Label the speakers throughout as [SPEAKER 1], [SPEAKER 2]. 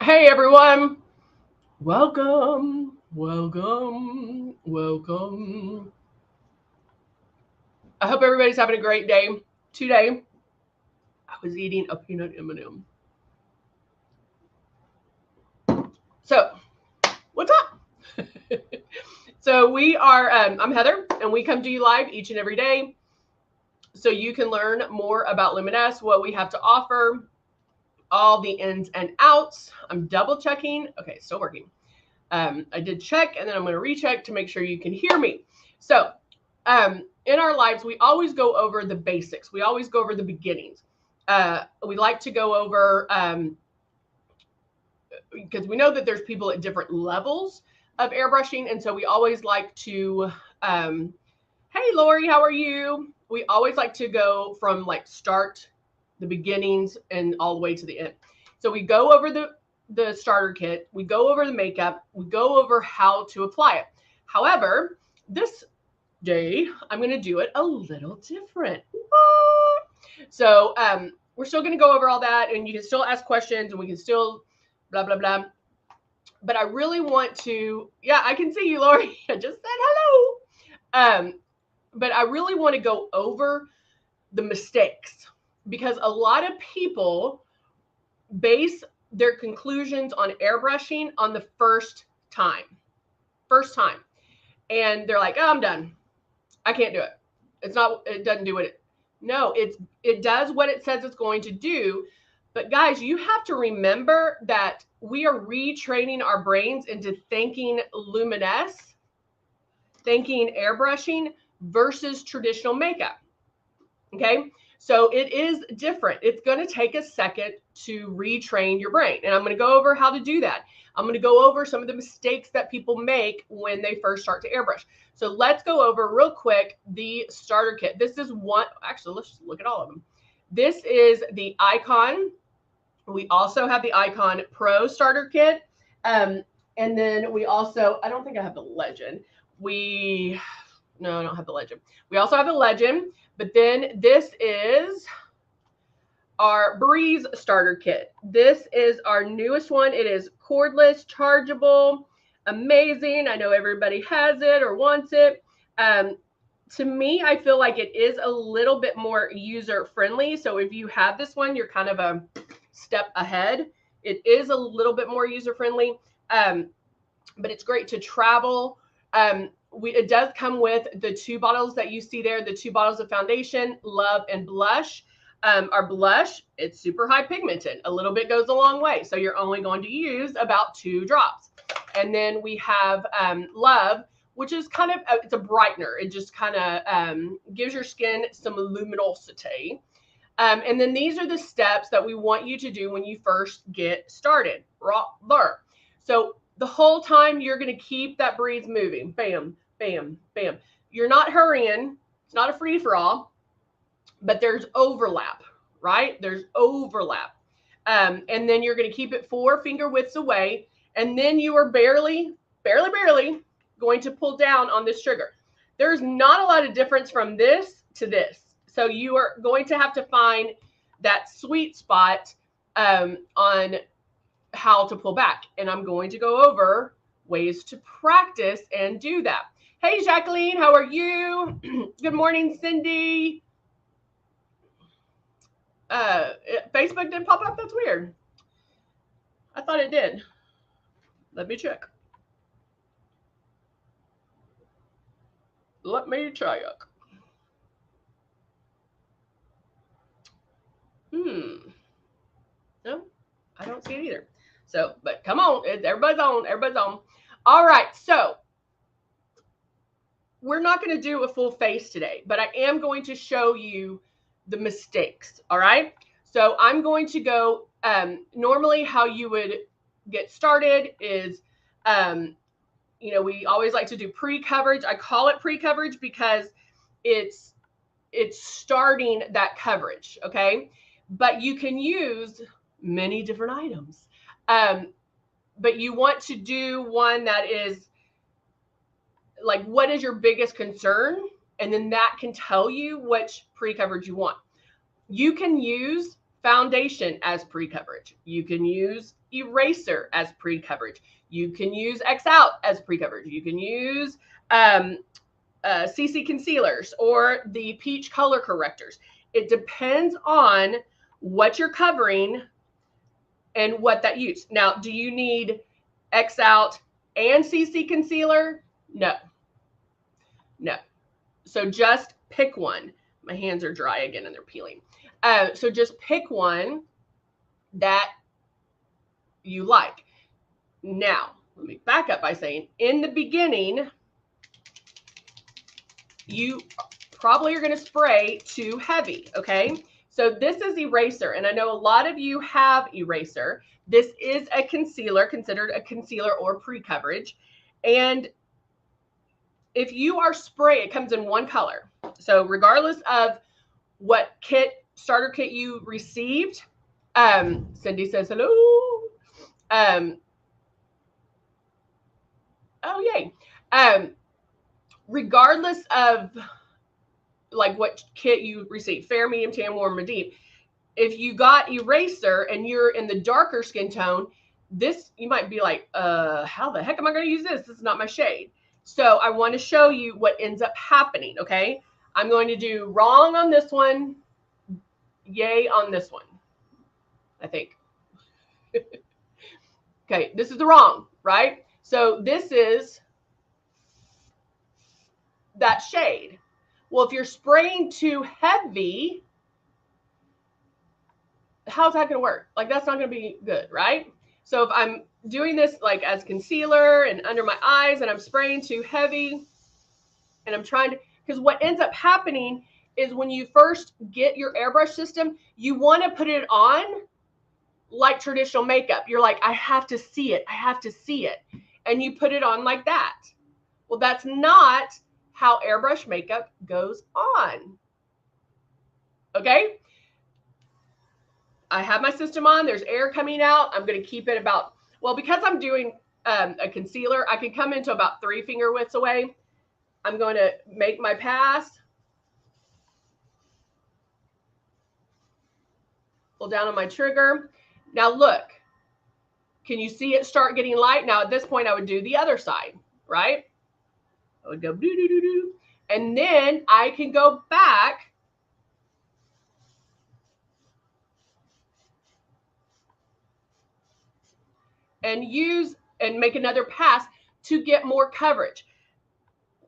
[SPEAKER 1] Hey everyone, welcome. I hope everybody's having a great day. Today, I was eating a peanut M&M. So, what's up? So we are. I'm Heather, and we come to you live each and every day, so you can learn more about Luminess, what we have to offer, all the ins and outs. I'm double checking. Okay, still working. I did check, and then I'm going to recheck to make sure you can hear me. So, in our lives, we always go over the basics. We always go over the beginnings. We like to go over because we know that there's people at different levels of airbrushing, and so we always like to. Hey, Lori, how are you? We always like to go from like start, the beginnings, and all the way to the end. So we go over the starter kit, we go over the makeup, we go over how to apply it. However, this day I'm going to do it a little different. So we're still going to go over all that, and you can still ask questions, and we can still blah blah blah. But I really want to. Yeah, I can see you, Lori. I just said hello. But I really want to go over the mistakes, because a lot of people base their conclusions on airbrushing on the first time. And they're like, oh, I'm done. I can't do it. It doesn't do it. No, it does what it says it's going to do. But guys, you have to remember that we are retraining our brains into thinking Luminess, thinking airbrushing versus traditional makeup. Okay. So it is different. It's going to take a second to retrain your brain. And I'm going to go over how to do that. I'm going to go over some of the mistakes that people make when they first start to airbrush. So let's go over real quick the starter kit. This is one, actually, let's just look at all of them. This is the Icon. We also have the Icon Pro starter kit. And then we also, I don't think I have the Legend. No, I don't have the Legend. We also have the Legend, but then this is our Breeze starter kit. This is our newest one. It is cordless, chargeable, amazing. I know everybody has it or wants it. To me, I feel like it is a little bit more user friendly. So if you have this one, you're kind of a step ahead. It is a little bit more user friendly, but it's great to travel. It does come with the 2 bottles that you see there, the 2 bottles of foundation, Love and Blush. Our blush, it's super high pigmented. A little bit goes a long way. So you're only going to use about 2 drops. And then we have Love, which is kind of, it's a brightener. It just kind of gives your skin some luminosity. And then these are the steps that we want you to do when you first get started. So the whole time you're going to keep that breeze moving. Bam, bam, bam. You're not hurrying. It's not a free for all, but there's overlap, right? There's overlap. And then you're going to keep it 4 finger widths away. And then you are barely going to pull down on this trigger. There's not a lot of difference from this to this. So you are going to have to find that sweet spot on how to pull back. And I'm going to go over ways to practice and do that. Hey, Jacqueline, how are you? Good morning, Cindy. Facebook didn't pop up. That's weird. I thought it did. Let me check. Let me check. No, I don't see it either. So, but come on, everybody's on, everybody's on. All right, so we're not going to do a full face today, but I am going to show you the mistakes. All right, so I'm going to go. Normally, how you would get started is, we always like to do pre-coverage. I call it pre-coverage because it's starting that coverage. Okay, but you can use many different items. But you want to do one that is like, what is your biggest concern? And then that can tell you which pre-coverage you want. You can use foundation as pre-coverage. You can use eraser as pre-coverage. You can use X out as pre-coverage. You can use CC concealers or the peach color correctors. It depends on what you're covering and what that use. Now, do you need X out and CC concealer? No. No. So just pick one. My hands are dry again and they're peeling. So just pick one that you like. Now, let me back up by saying, in the beginning, you probably are going to spray too heavy, okay? So this is eraser, and I know a lot of you have eraser. This is a concealer, considered a concealer or pre-coverage. And if you are spray, it comes in one color. So regardless of what starter kit you received, Cindy says hello. Oh, yay. Regardless of like what kit you received, fair, medium, tan, warm, or deep, if you got eraser and you're in the darker skin tone, this, you might be like, how the heck am I going to use this? This is not my shade. So I want to show you what ends up happening, okay? I'm going to do wrong on this one, yay on this one, I think. Okay, this is the wrong, right? So this is that shade. Well, if you're spraying too heavy, how's that going to work? Like, that's not going to be good, right? So if I'm doing this like as concealer and under my eyes and I'm spraying too heavy and I'm trying to, because what ends up happening is when you first get your airbrush system, you want to put it on like traditional makeup. You're like, I have to see it. I have to see it. And you put it on like that. Well, that's not how airbrush makeup goes on. Okay? I have my system on. There's air coming out. I'm going to keep it about, well, because I'm doing a concealer, I can come into about 3 finger widths away. I'm going to make my pass. Pull down on my trigger. Now look, can you see it start getting light? Now at this point, I would do the other side, right? I would go do, do, do, do. And then I can go back and use and make another pass to get more coverage.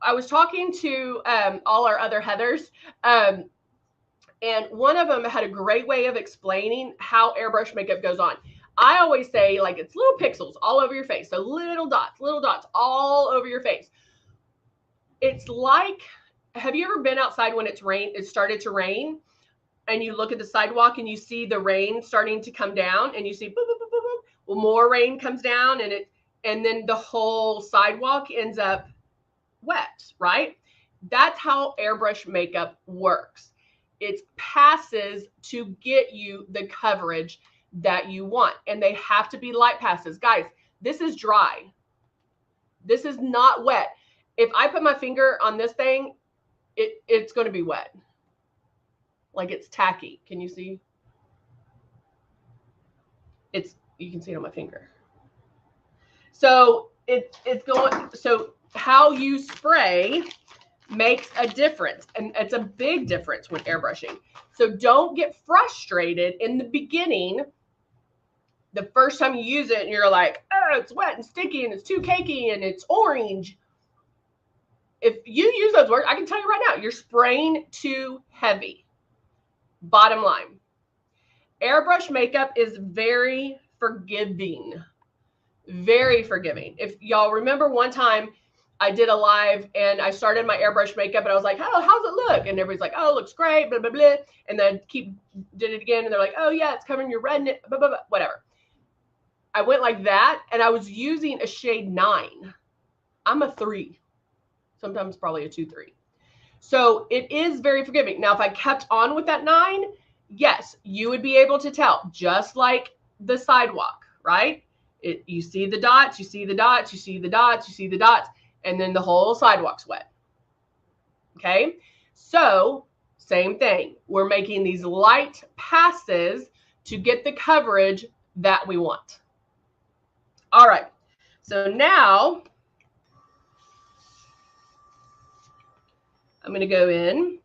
[SPEAKER 1] I was talking to all our other Heathers, and one of them had a great way of explaining how airbrush makeup goes on. I always say, like, it's little pixels all over your face. So little dots all over your face. It's like, have you ever been outside when it started to rain, and you look at the sidewalk and you see the rain starting to come down and you see boop, boop, boop, boop, boop. Well, more rain comes down and then the whole sidewalk ends up wet, right? That's how airbrush makeup works. It passes to get you the coverage that you want. And they have to be light passes. Guys, this is dry. This is not wet. If I put my finger on this thing, it's going to be wet. Like, it's tacky. Can you see? You can see it on my finger. So it's going, so how you spray makes a difference, and it's a big difference when airbrushing. So don't get frustrated in the beginning. The first time you use it and you're like, oh, it's wet and sticky and it's too cakey and it's orange. If you use those words, I can tell you right now, you're spraying too heavy. Bottom line, airbrush makeup is very forgiving. Very forgiving. If y'all remember one time I did a live and I started my airbrush makeup and I was like, oh, how's it look? And everybody's like, oh, it looks great, blah, blah, blah. And then did it again and they're like, oh yeah, it's covering your redness, blah, blah, blah, whatever. I went like that and I was using a shade 9. I'm a 3. Sometimes probably a 2-3. So it is very forgiving. Now, if I kept on with that 9, yes, you would be able to tell, just like the sidewalk, right? You see the dots, you see the dots, you see the dots, you see the dots, and then the whole sidewalk's wet. Okay? So, same thing. We're making these light passes to get the coverage that we want. All right. So now I'm going to go in.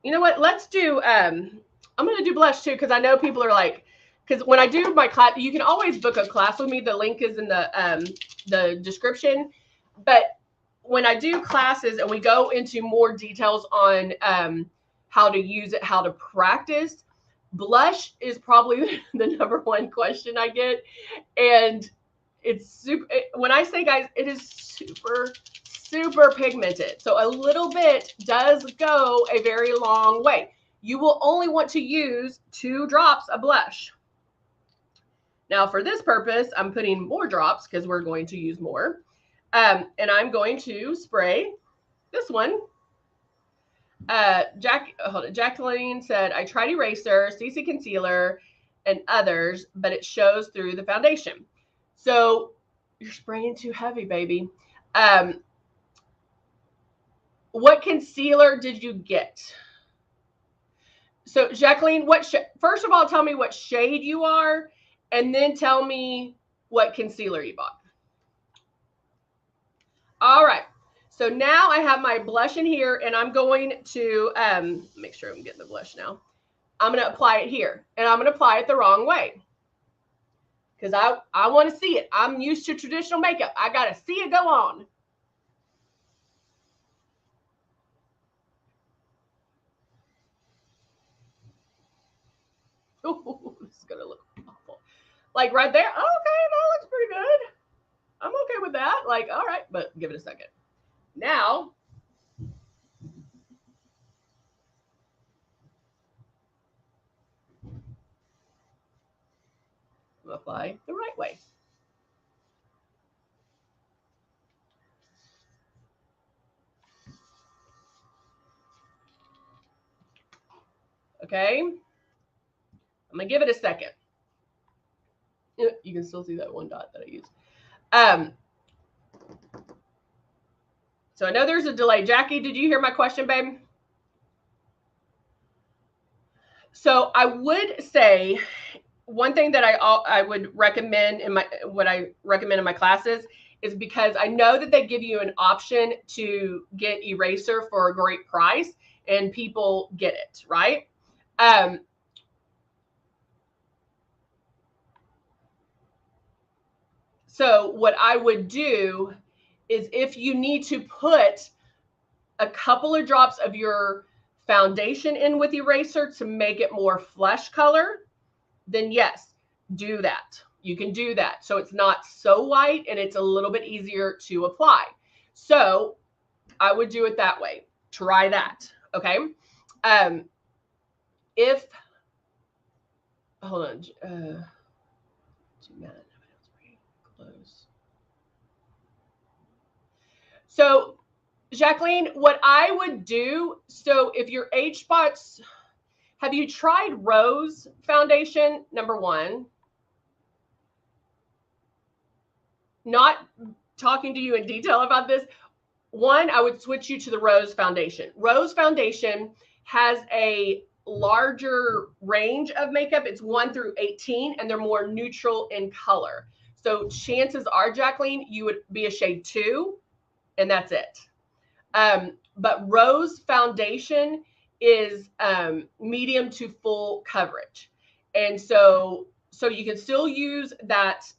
[SPEAKER 1] You know what? Let's do, I'm going to do blush too, because I know people are like, because when I do my class, you can always book a class with me. The link is in the description. But when I do classes and we go into more details on how to use it, how to practice, blush is probably the #1 question I get. And it's super, when I say, guys, it is super, super pigmented. So a little bit does go a very long way. You will only want to use 2 drops of blush. Now for this purpose, I'm putting more drops because we're going to use more. And I'm going to spray this one. Jacqueline said, I tried eraser, CC concealer, and others, but it shows through the foundation. So you're spraying too heavy, baby. What concealer did you get? So Jacqueline, first of all, tell me what shade you are, and then tell me what concealer you bought. All right. So now I have my blush in here, and I'm going to make sure I'm getting the blush now. I'm going to apply it here, and I'm going to apply it the wrong way because I want to see it. I'm used to traditional makeup. I got to see it go on. Ooh, this is going to look awful. Like right there. Okay, that looks pretty good. I'm okay with that. Like, all right, but give it a second. Now, I'm going to apply the right way. Okay. I'm going to give it a second. You can still see that one dot that I used. So I know there's a delay. Jackie, did you hear my question, babe? So I would say one thing that I would recommend in my classes is, because I know that they give you an option to get eraser for a great price, and people get it, right? So what I would do is, if you need to put a couple of drops of your foundation in with eraser to make it more flesh color, then yes, do that. You can do that. So it's not so white and it's a little bit easier to apply. So I would do it that way. Try that. Okay. Hold on. So Jacqueline, what I would do, so if your age spots, have you tried Rose foundation? #1. Not talking to you in detail about this. One, I would switch you to the Rose foundation. Rose foundation has a larger range of makeup. It's 1 through 18, and they're more neutral in color. So chances are, Jacqueline, you would be a shade 2, and that's it. But Rose foundation is medium to full coverage. And so you can still use that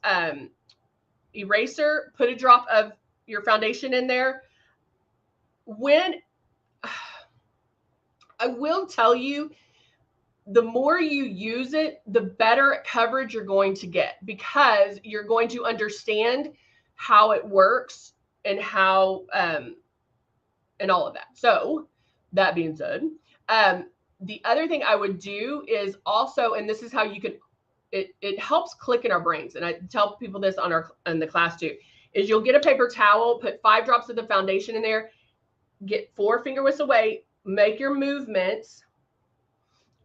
[SPEAKER 1] eraser, put a drop of your foundation in there. When I will tell you, the more you use it, the better coverage you're going to get, because you're going to understand how it works and how and all of that. So that being said, the other thing I would do is also, and this is how you can, it helps click in our brains. And I tell people this on the class too, is you'll get a paper towel, put 5 drops of the foundation in there, get 4 finger widths away, make your movements,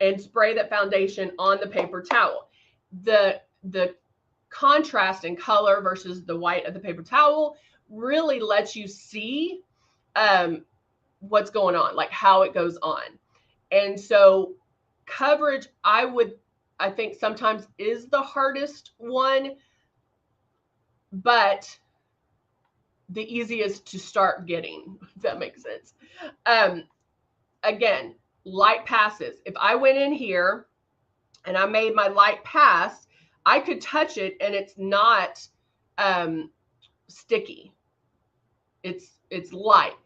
[SPEAKER 1] and spray that foundation on the paper towel. The contrast in color versus the white of the paper towel really lets you see what's going on, like how it goes on. And so coverage, I I think sometimes is the hardest one, but the easiest to start getting, if that makes sense. Again, light passes. If I went in here and I made my light pass, I could touch it and it's not sticky. It's light.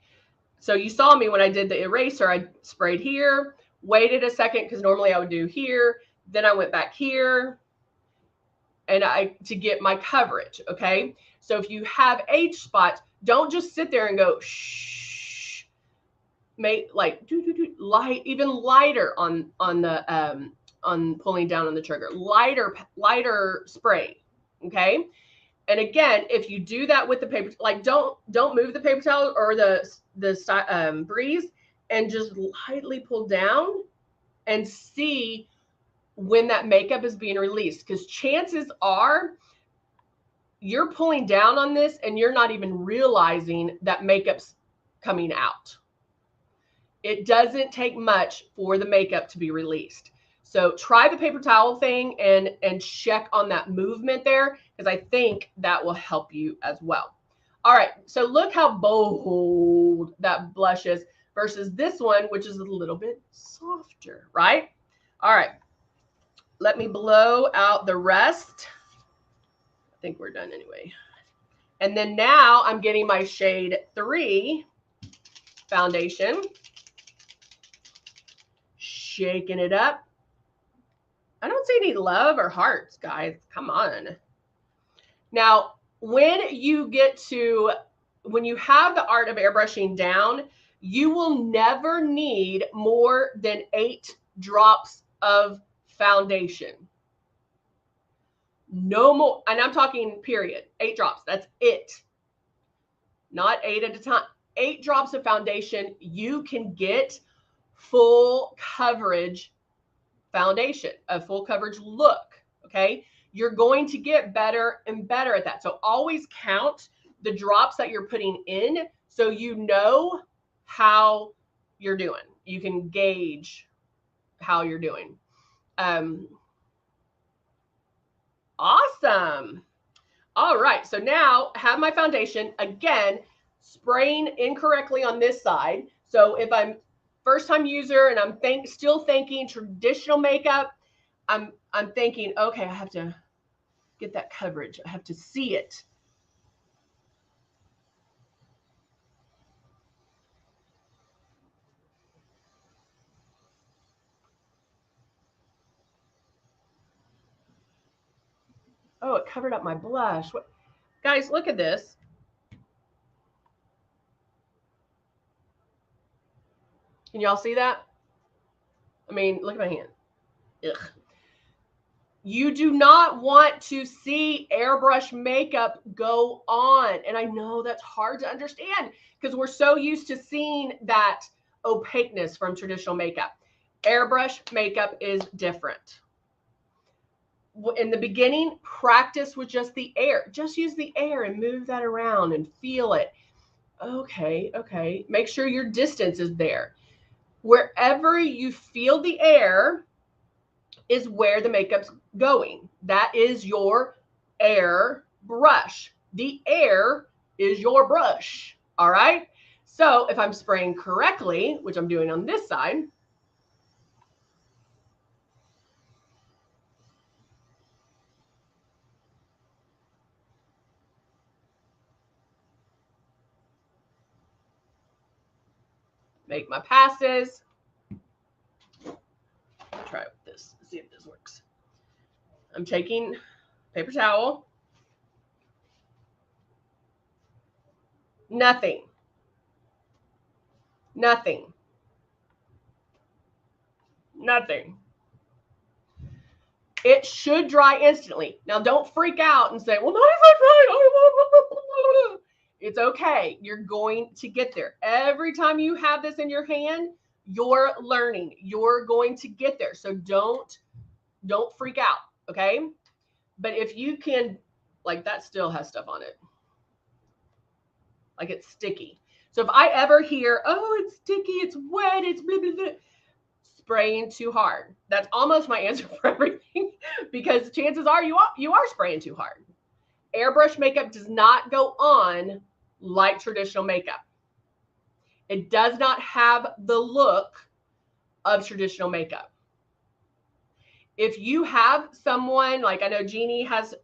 [SPEAKER 1] So you saw me when I did the eraser, I sprayed here, waited a second because normally I would do here. Then I went back here and to get my coverage, okay? So if you have age spots, don't just sit there and go, shh. Make like light, even lighter on the on pulling down on the trigger, lighter spray, okay? And again, if you do that with the paper, like don't move the paper towel or the breeze, and just lightly pull down and see when that makeup is being released, because chances are you're pulling down on this and you're not even realizing that makeup's coming out. It doesn't take much for the makeup to be released. So try the paper towel thing and check on that movement there, because I think that will help you as well. All right, so look how bold that blush is versus this one, which is a little bit softer, right? All right, let me blow out the rest. I think we're done anyway. And then now I'm getting my shade 3 foundation. Shaking it up. I don't see any love or hearts, guys. Come on. Now, when you have the art of airbrushing down, you will never need more than 8 drops of foundation. No more. And I'm talking period. 8 drops. That's it. Not 8 at a time. 8 drops of foundation. You can get full coverage foundation, a full coverage look, okay? You're going to get better and better at that. So always count the drops that you're putting in so you know how you're doing. You can gauge how you're doing. Awesome. All right, so now I have my foundation, again, spraying incorrectly on this side. So if I'm first-time user and I'm still thinking traditional makeup, I'm thinking, okay, I have to get that coverage. I have to see it. Oh, it covered up my blush. What? Guys, look at this. Can y'all see that? I mean, look at my hand. Ugh. You do not want to see airbrush makeup go on. And I know that's hard to understand because we're so used to seeing that opaqueness from traditional makeup. Airbrush makeup is different. In the beginning, practice with just the air. Just use the air and move that around and feel it. Okay, okay. Make sure your distance is there. Wherever you feel the air is where the makeup's going. That is your air brush. The air is your brush. All right. So if I'm spraying correctly, which I'm doing on this side, make my passes. I'll try it with this, see if this works. I'm taking paper towel. Nothing. Nothing. Nothing. It should dry instantly. Now, don't freak out and say, well, not if I dry. It's okay. You're going to get there. Every time you have this in your hand, you're learning. You're going to get there. So don't freak out, okay? But if you can, like that still has stuff on it. Like it's sticky. So if I ever hear, oh, it's sticky, it's wet, it's blah, blah, blah, spraying too hard. That's almost my answer for everything, because chances are you are spraying too hard. Airbrush makeup does not go on like traditional makeup. It does not have the look of traditional makeup. If you have someone, like I know Jeannie has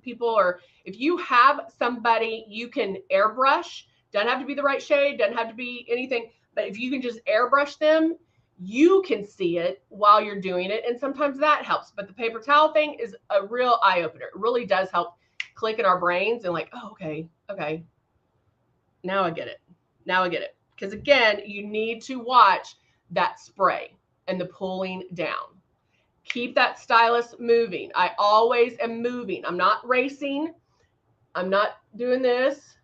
[SPEAKER 1] people, or if you have somebody you can airbrush, doesn't have to be the right shade, doesn't have to be anything, but if you can just airbrush them, you can see it while you're doing it. And sometimes that helps. But the paper towel thing is a real eye opener. It really does help click in our brains and like, oh, okay. Now I get it. Because again, you need to watch that spray and the pulling down. Keep that stylus moving. I always am moving. I'm not racing. I'm not doing this.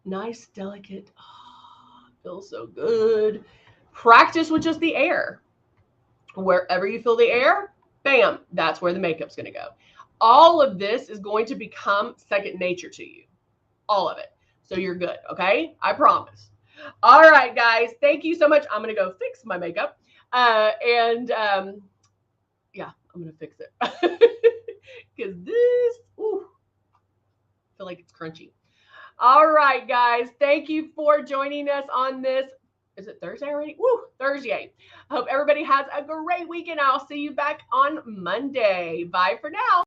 [SPEAKER 1] Nice, delicate. Oh, feels so good. Practice with just the air. Wherever you feel the air, bam, that's where the makeup's going to go. All of this is going to become second nature to you. All of it. So you're good, okay? I promise. All right, guys. Thank you so much. I'm going to go fix my makeup. Yeah, I'm going to fix it. Because this, ooh, I feel like it's crunchy. All right, guys. Thank you for joining us on this. Is it Thursday already? Woo, Thursday. I hope everybody has a great weekend. I'll see you back on Monday. Bye for now.